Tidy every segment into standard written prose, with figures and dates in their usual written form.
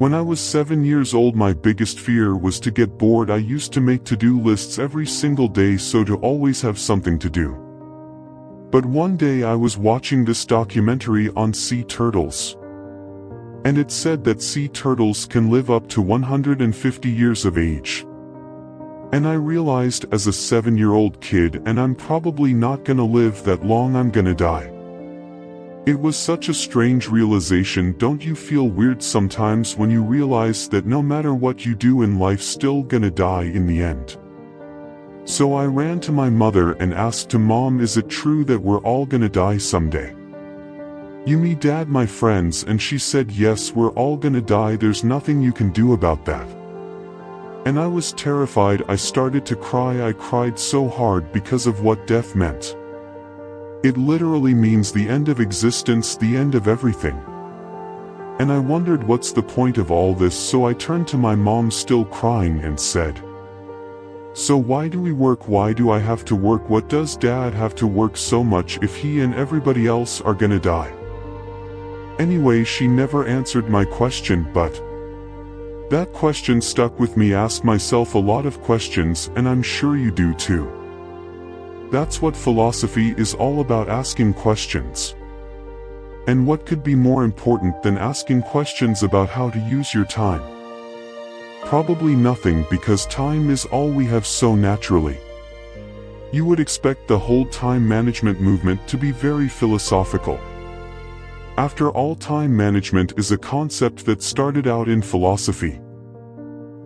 When I was 7 years old, my biggest fear was to get bored. I used to make to-do lists every single day so to always have something to do. But one day I was watching this documentary on sea turtles. And it said that sea turtles can live up to 150 years of age. And I realized as a 7-year-old kid, and I'm probably not gonna live that long, I'm gonna die. It was such a strange realization. Don't you feel weird sometimes when you realize that no matter what you do in life, still gonna die in the end? So I ran to my mother and asked her, Mom, is it true that we're all gonna die someday? You, me, Dad, my friends? And she said, yes, we're all gonna die. There's nothing you can do about that. And I was terrified. I started to cry. I cried so hard because of what death meant. It literally means the end of existence, the end of everything. And I wondered, what's the point of all this? So I turned to my mom, still crying, and said, so why do we work? Why do I have to work? What does Dad have to work so much if he and everybody else are gonna die? Anyway, she never answered my question, but that question stuck with me. Ask myself a lot of questions, and I'm sure you do too. That's what philosophy is all about, asking questions. And what could be more important than asking questions about how to use your time? Probably nothing, because time is all we have so naturally. You would expect the whole time management movement to be very philosophical. After all, time management is a concept that started out in philosophy.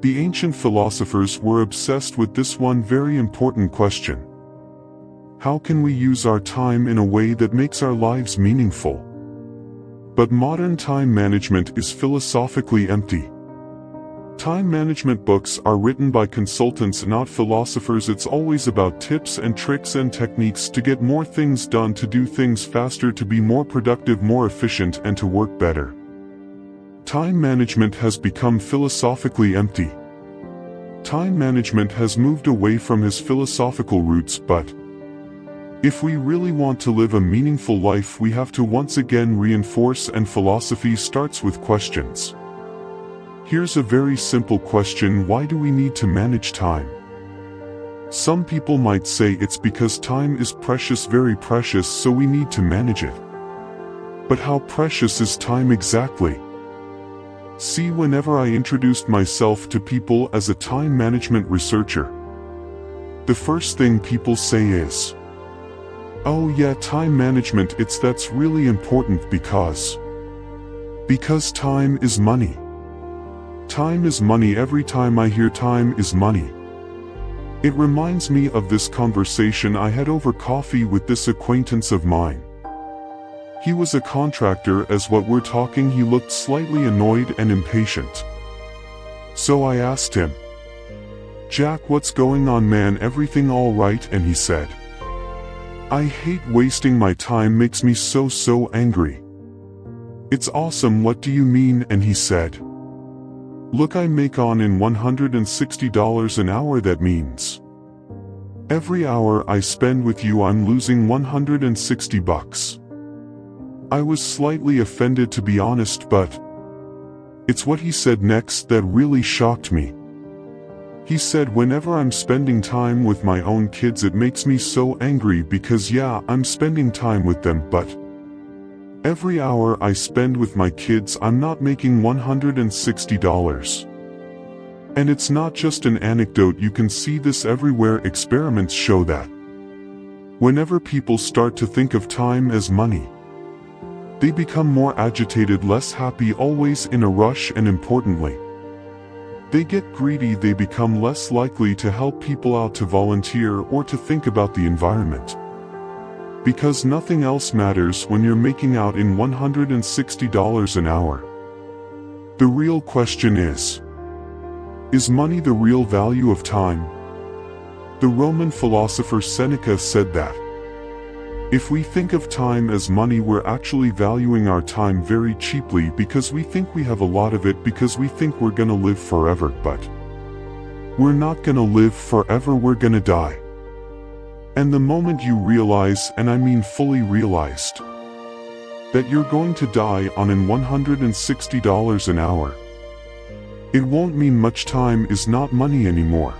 The ancient philosophers were obsessed with this one very important question. How can we use our time in a way that makes our lives meaningful? But modern time management is philosophically empty. Time management books are written by consultants, not philosophers. It's always about tips and tricks and techniques to get more things done, to do things faster, to be more productive, more efficient, and to work better. Time management has become philosophically empty. Time management has moved away from his philosophical roots, but if we really want to live a meaningful life, we have to once again reinforce, and philosophy starts with questions. Here's a very simple question: why do we need to manage time? Some people might say it's because time is precious, very precious, so we need to manage it. But how precious is time exactly? See, whenever I introduced myself to people as a time management researcher, the first thing people say is, oh yeah, time management, that's really important because time is money. Time is money. Every time I hear time is money, it reminds me of this conversation I had over coffee with this acquaintance of mine. He was a contractor. As what we're talking, he looked slightly annoyed and impatient. So I asked him, Jack, what's going on, man? Everything all right? And he said, I hate wasting my time, makes me so angry. It's awesome. What do you mean? And he said, look, I make on in $160 an hour. That means every hour I spend with you, I'm losing $160. I was slightly offended, to be honest, but it's what he said next that really shocked me. He said, whenever I'm spending time with my own kids, it makes me so angry because yeah, I'm spending time with them, but every hour I spend with my kids, I'm not making $160. And it's not just an anecdote, you can see this everywhere. Experiments show that whenever people start to think of time as money, they become more agitated, less happy, always in a rush, and importantly, they get greedy. They become less likely to help people out, to volunteer, or to think about the environment. Because nothing else matters when you're making out in $160 an hour. The real question is money the real value of time? The Roman philosopher Seneca said that if we think of time as money, we're actually valuing our time very cheaply, because we think we have a lot of it, because we think we're gonna live forever. But we're not gonna live forever, we're gonna die. And the moment you realize, and I mean fully realized, that you're going to die on an $160 an hour, It won't mean much. Time is not money anymore.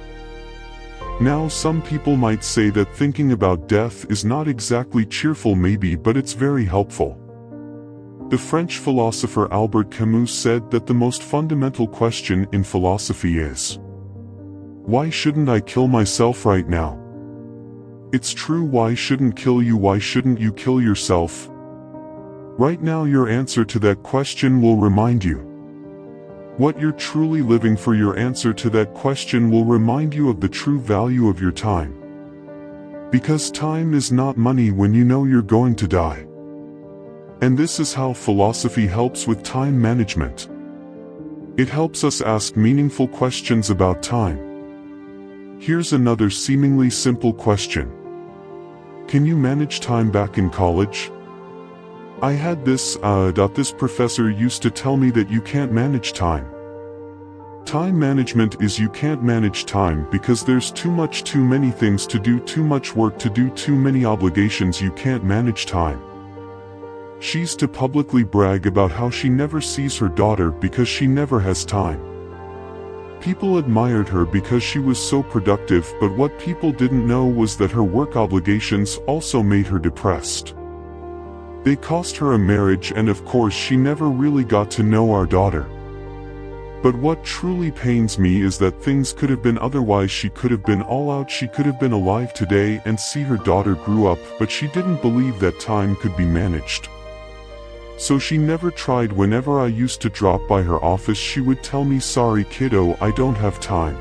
Now some people might say that thinking about death is not exactly cheerful maybe, but it's very helpful. The French philosopher Albert Camus said that the most fundamental question in philosophy is, why shouldn't I kill myself right now? It's true, why shouldn't kill you? Why shouldn't you kill yourself? Right now your answer to that question will remind you what you're truly living for. Your answer to that question will remind you of the true value of your time. Because time is not money when you know you're going to die. And this is how philosophy helps with time management. It helps us ask meaningful questions about time. Here's another seemingly simple question. Can you manage time back in college? I had this professor used to tell me that you can't manage time. Time management is you can't manage time because there's too many things to do, too much work to do, too many obligations. You can't manage time. She's to publicly brag about how she never sees her daughter because she never has time. People admired her because she was so productive, but what people didn't know was that her work obligations also made her depressed. They cost her a marriage, and of course she never really got to know our daughter. But what truly pains me is that things could have been otherwise. She could have been all out, she could have been alive today and see her daughter grew up, but she didn't believe that time could be managed. So she never tried. Whenever I used to drop by her office, she would tell me, sorry kiddo, I don't have time.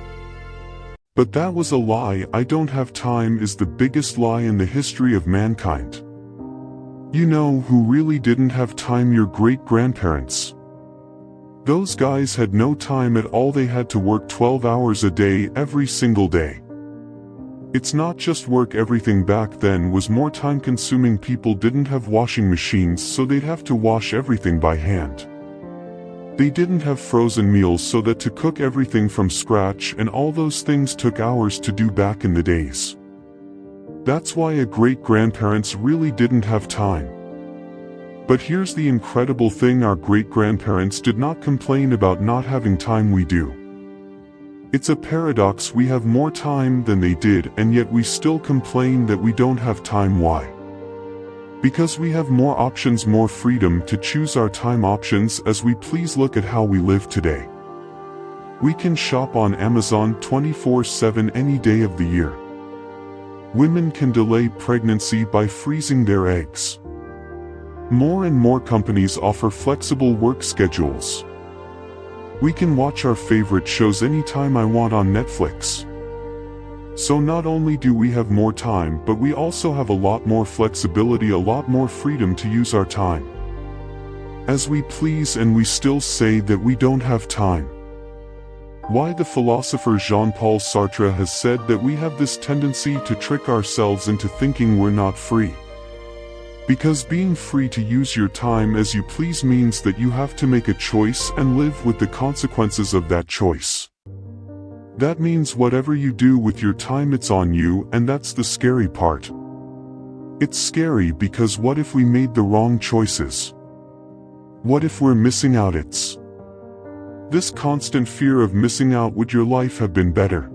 But that was a lie. I don't have time is the biggest lie in the history of mankind. You know who really didn't have time? Your great-grandparents. Those guys had no time at all. They had to work 12 hours a day every single day. It's not just work. Everything back then was more time-consuming. People didn't have washing machines, so they'd have to wash everything by hand. They didn't have frozen meals, so that to cook everything from scratch and all those things took hours to do back in the days. That's why a great-grandparents really didn't have time. But here's the incredible thing, our great-grandparents did not complain about not having time. We do. It's a paradox. We have more time than they did, and yet we still complain that we don't have time. Why? Because we have more options, more freedom to choose our time options as we please. Look at how we live today. We can shop on Amazon 24/7 any day of the year. Women can delay pregnancy by freezing their eggs. More and more companies offer flexible work schedules. We can watch our favorite shows anytime I want on Netflix. So not only do we have more time, but we also have a lot more flexibility, a lot more freedom to use our time as we please, and we still say that we don't have time. Why? The philosopher Jean-Paul Sartre has said that we have this tendency to trick ourselves into thinking we're not free. Because being free to use your time as you please means that you have to make a choice and live with the consequences of that choice. That means whatever you do with your time, it's on you, and that's the scary part. It's scary because what if we made the wrong choices? What if we're missing out? It's this constant fear of missing out. Would your life have been better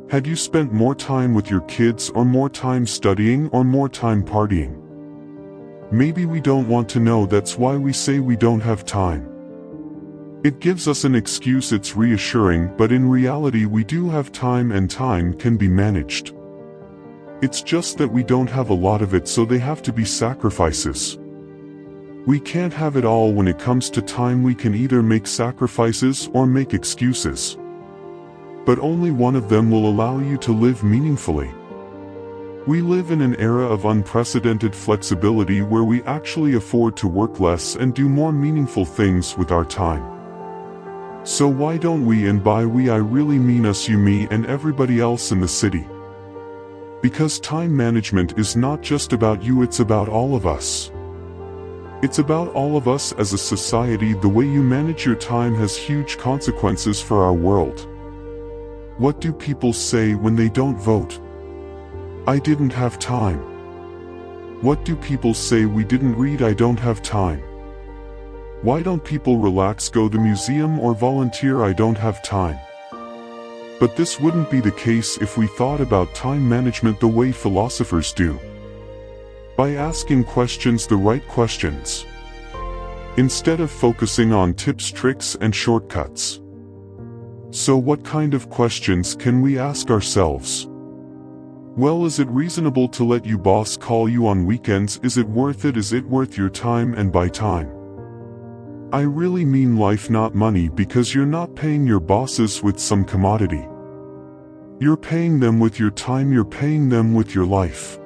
had you spent more time with your kids, or more time studying, or more time partying? Maybe we don't want to know. That's why we say we don't have time. It gives us an excuse. It's reassuring, but in reality we do have time, and time can be managed. It's just that we don't have a lot of it, so they have to be sacrifices. We can't have it all when it comes to time. We can either make sacrifices or make excuses. But only one of them will allow you to live meaningfully. We live in an era of unprecedented flexibility where we actually afford to work less and do more meaningful things with our time. So why don't we? And by we I really mean us, you, me, and everybody else in the city. Because time management is not just about you, it's about all of us. It's about all of us as a society. The way you manage your time has huge consequences for our world. What do people say when they don't vote? I didn't have time. What do people say? We didn't read. I don't have time. Why don't people relax, go to the museum, or volunteer? I don't have time. But this wouldn't be the case if we thought about time management the way philosophers do. By asking questions, the right questions, instead of focusing on tips, tricks, and shortcuts. So what kind of questions can we ask ourselves? Well, is it reasonable to let your boss call you on weekends? Is it worth it? Is it worth your time? And by time, I really mean life, not money, because you're not paying your bosses with some commodity. You're paying them with your time, you're paying them with your life.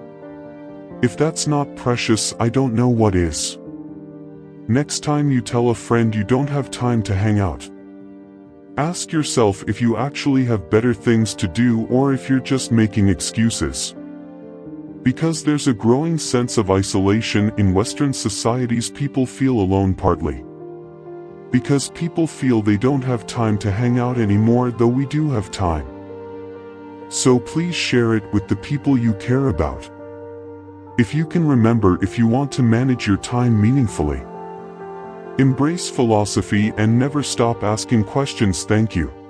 If that's not precious, I don't know what is. Next time you tell a friend you don't have time to hang out, ask yourself if you actually have better things to do or if you're just making excuses. Because there's a growing sense of isolation in Western societies. People feel alone, partly because people feel they don't have time to hang out anymore, though we do have time. So please share it with the people you care about. If you can remember, if you want to manage your time meaningfully, embrace philosophy and never stop asking questions. Thank you.